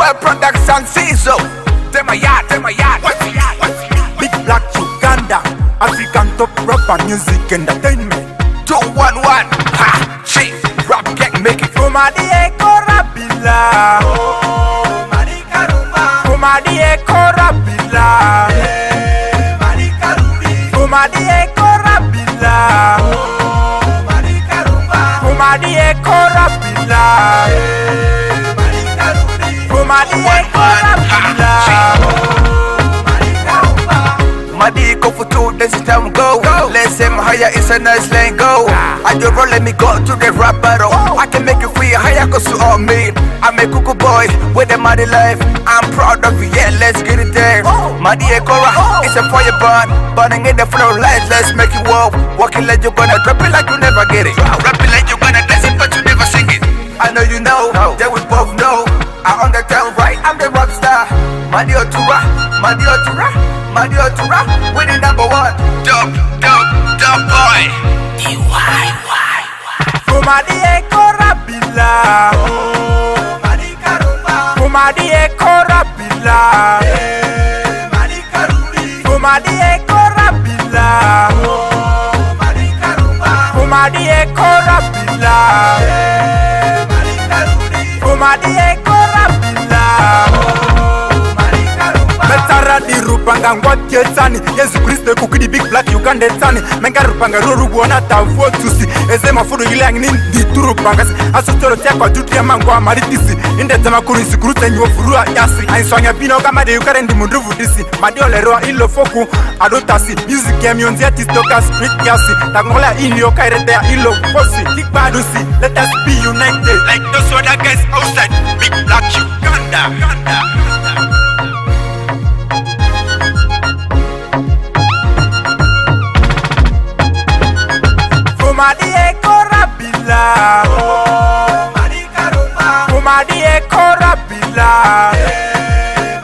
DY Production Season. Them a yard. Big Black Uganda, African top rapper, music entertainment. 211, ha, chief, rap gang make it. Kumadi eko rabila, Oh, Marika Rumba, Kumadi eko rabila, Marika Rumbi, Kumadi eko rabila, Oh, Marika Rumba, Kumadi eko rabila, Marika Rumbi, Kumadi eko rabila. Madi go for 2 days, it's time go. Let's him higher, it's a nice lane go. I just roll, let me go to the rap battle. I can make you free higher, cause you all me. I'm a cuckoo boy with a muddy life. I'm proud of you, yeah, let's get it there. Madi Ekora, it's a fire burn. Burning in the flow lights, let's make it walk. Walking like you're gonna drop it like you never get it. Rapping like you're gonna dance it, but you never sing it. I know you know, that we both know. I understand right, I'm the rap star. Madi Otura, we the number one. Dub boy. Kumadi eko rabila, Oh, Marika Rumba, Kumadi eko rabila, Marika Rumbi, Kumadi eko rabila, Oh, Marika Rumba, Kumadi eko rabila, Marika Rumbi, Kumadi eko rabila. Marika Rumba. Metara di rupanga ngwatye tsani Yesu Kristo kukidi Big Black Uganda tsani Menga rupanga roru buona tavo tusi Eze mafuru ile angini di turupanga si Asutoro tia kwa jutu ya mangwa maritisi Inde tema kurisi kurute nyo furua yasi Ainswanya bino kama de ukare ndi munduvu disi Madio leroa ilo foku adotasi Music ya mionzia tistoka street yasi Tangola inyo kairetea ilo fosi Kick badusi, let us be united Like those other guys outside Big Black Uganda Kumadi eko rabila, Oh, Marika Rumba, Kumadi eko rabila,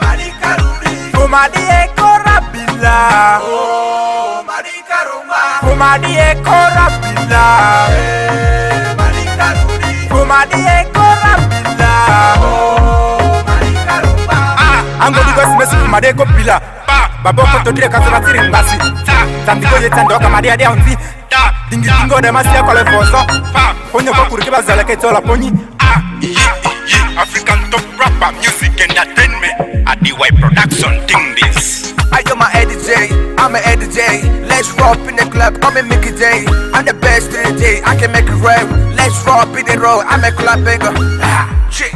Marika Rumbi, Kumadi eko rabila, Oh, Marika Rumba, Kumadi eko rabila, Marika Rumbi, Kumadi eko rabila. Oh, Marika Rumba. Angoli gosi mesu kumadi eko bila, baboko todire kasona tiri ngasi, tandiko yetando kamadi adi aunzi, dingo de masia kole foso, ponyo kwa kurikiba zaleke tola ponyi. African top rapper, music entertainment, a DY Production thing this. I am my Eddie J, I'm a Eddie J. Let's rock in the club, come and make it day. I'm the best in the day, I can make it rap. Let's rock in the road, I'm a club banger. Chick.